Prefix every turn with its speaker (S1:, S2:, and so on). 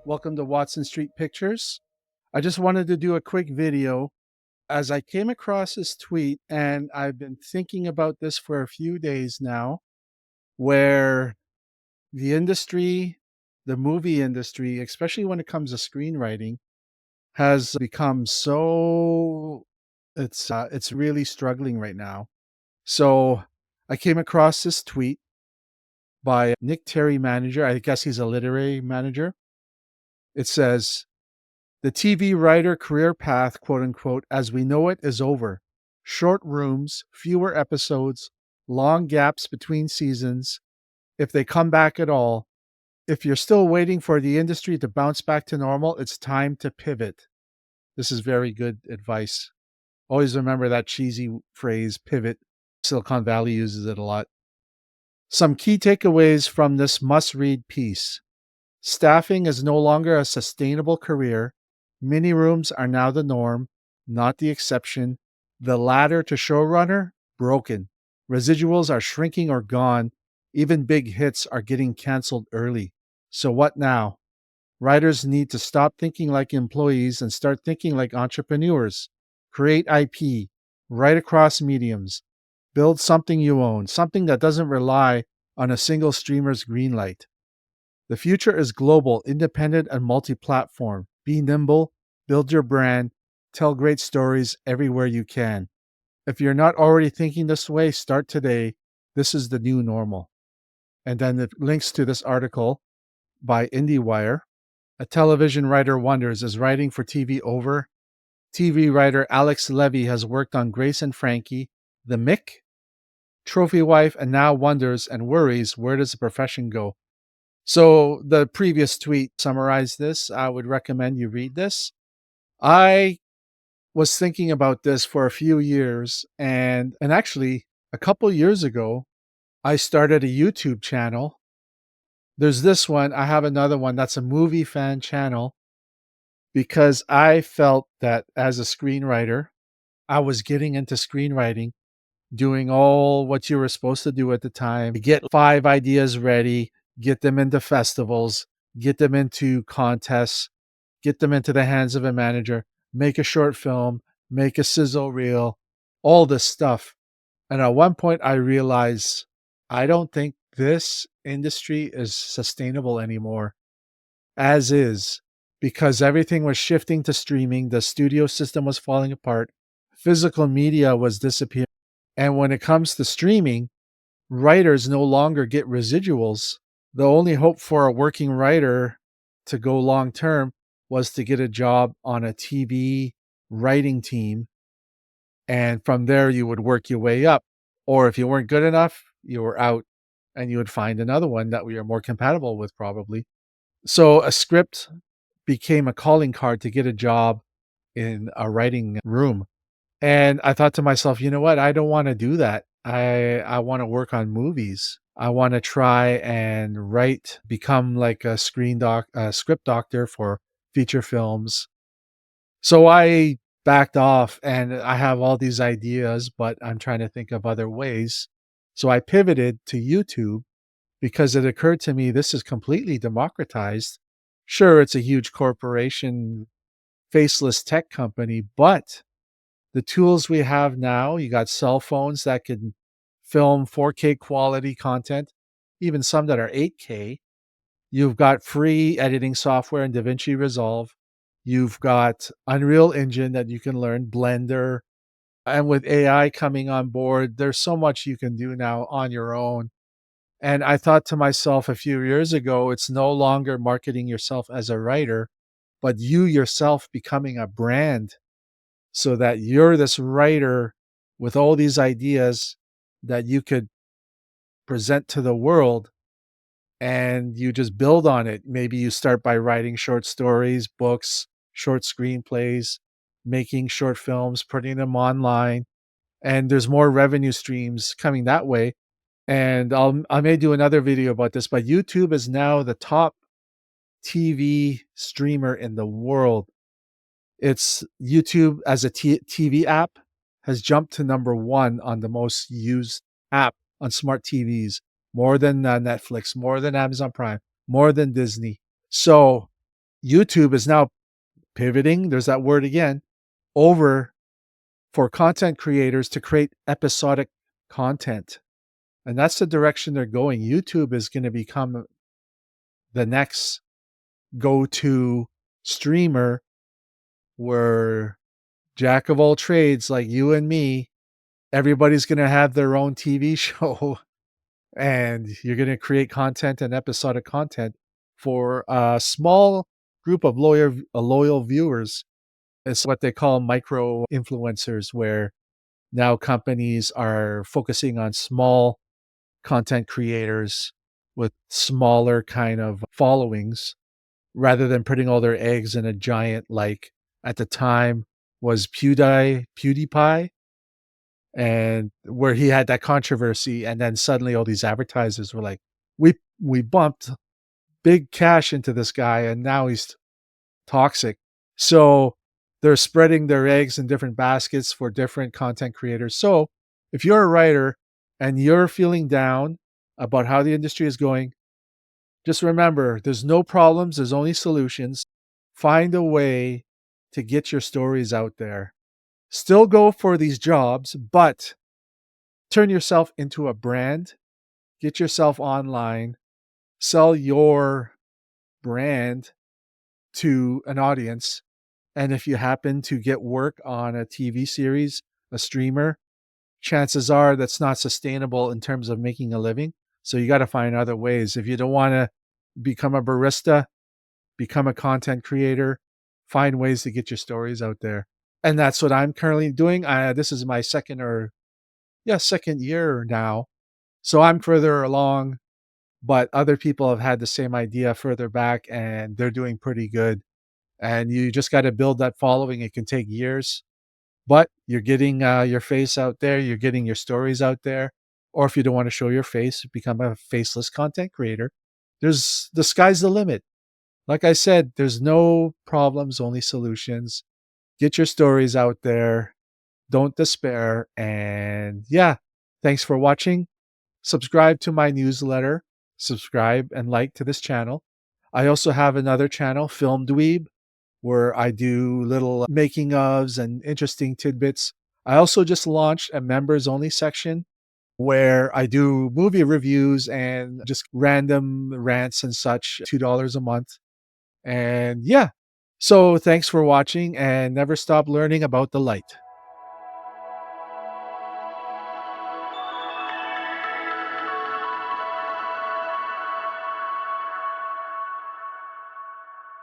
S1: Welcome to Watson Street Pictures. I just wanted to do a quick video as I came across this tweet, and I've been thinking about this for a few days now, where the industry, the movie industry, especially when it comes to screenwriting, has become so it's really struggling right now. So I came across this tweet by Nick Terry Manager. I guess he's a literary manager. It says, "The TV writer career path, quote unquote, as we know it is over. Short rooms, fewer episodes, long gaps between seasons, if they come back at all. If you're still waiting for the industry to bounce back to normal, it's time to pivot." This is very good advice. Always remember that cheesy phrase, pivot. Silicon Valley uses it a lot. Some key takeaways from this must read piece. Staffing is no longer a sustainable career. Mini rooms are now the norm, not the exception. The ladder to showrunner, broken. Residuals are shrinking or gone. Even big hits are getting canceled early. So what now? Writers need to stop thinking like employees and start thinking like entrepreneurs. Create IP, write across mediums, build something you own, something that doesn't rely on a single streamer's green light. The future is global, independent, and multi platform. Be nimble, build your brand, tell great stories everywhere you can. If you're not already thinking this way, start today. This is the new normal. And then it links to this article by IndieWire. A television writer wonders, is writing for TV over? TV writer Alex Levy has worked on Grace and Frankie, The Mick, Trophy Wife, and now wonders and worries, where does the profession go? So the previous tweet summarized this. I would recommend you read this. I was thinking about this for a few years, and actually a couple years ago, I started a YouTube channel. There's this one. I have another one that's a movie fan channel because I felt that as a screenwriter, I was getting into screenwriting, doing all what you were supposed to do at the time. Get 5 ideas ready, get them into festivals, get them into contests, get them into the hands of a manager, make a short film, make a sizzle reel, all this stuff. And at one point, I realized I don't think this industry is sustainable anymore, as is, because everything was shifting to streaming, the studio system was falling apart, physical media was disappearing. And when it comes to streaming, writers no longer get residuals. The only hope for a working writer to go long term was to get a job on a TV writing team. And from there, you would work your way up. Or if you weren't good enough, you were out and you would find another one that we are more compatible with, probably. So a script became a calling card to get a job in a writing room. And I thought to myself, you know what? I don't want to do that. I want to work on movies. I want to try and write, become like a script doctor for feature films. So I backed off and I have all these ideas, but I'm trying to think of other ways. So I pivoted to YouTube because it occurred to me this is completely democratized. Sure, it's a huge corporation, faceless tech company, but the tools we have now, you got cell phones that can film 4K quality content, even some that are 8K. You've got free editing software in DaVinci Resolve. You've got Unreal Engine that you can learn, Blender. And with AI coming on board, there's so much you can do now on your own. And I thought to myself a few years ago, it's no longer marketing yourself as a writer, but you yourself becoming a brand so that you're this writer with all these ideas that you could present to the world and you just build on it. Maybe you start by writing short stories, books, short screenplays, making short films, putting them online, and there's more revenue streams coming that way. And I may do another video about this, but YouTube is now the top TV streamer in the world. It's YouTube as a TV app has jumped to number 1 on the most used app on smart TVs, more than Netflix, more than Amazon Prime, more than Disney. So YouTube is now pivoting, there's that word again, over for content creators to create episodic content. And that's the direction they're going. YouTube is going to become the next go to streamer where jack of all trades like you and me, everybody's going to have their own TV show and you're going to create content and episodic content for a small group of loyal viewers. It's what they call micro influencers, where now companies are focusing on small content creators with smaller kind of followings rather than putting all their eggs in a giant, like at the time was PewDiePie, and where he had that controversy, and then suddenly all these advertisers were like, we bumped big cash into this guy and now he's toxic. So they're spreading their eggs in different baskets for different content creators. So if you're a writer and you're feeling down about how the industry is going, just remember there's no problems, there's only solutions. Find a way to get your stories out there. Still go for these jobs, but turn yourself into a brand. Get yourself online, sell your brand to an audience. And if you happen to get work on a TV series, a streamer, chances are that's not sustainable in terms of making a living. So you got to find other ways. If you don't want to become a barista, become a content creator, find ways to get your stories out there. And that's what I'm currently doing. This is my second year now. So I'm further along, but other people have had the same idea further back and they're doing pretty good. And you just got to build that following. It can take years, but you're getting your face out there. You're getting your stories out there. Or if you don't want to show your face, become a faceless content creator. The sky's the limit. Like I said, there's no problems, only solutions. Get your stories out there. Don't despair. And yeah, thanks for watching. Subscribe to my newsletter. Subscribe and like to this channel. I also have another channel, Film Dweeb, where I do little making ofs and interesting tidbits. I also just launched a members only section where I do movie reviews and just random rants and such, $2 a month. And yeah, so thanks for watching and never stop learning about the light.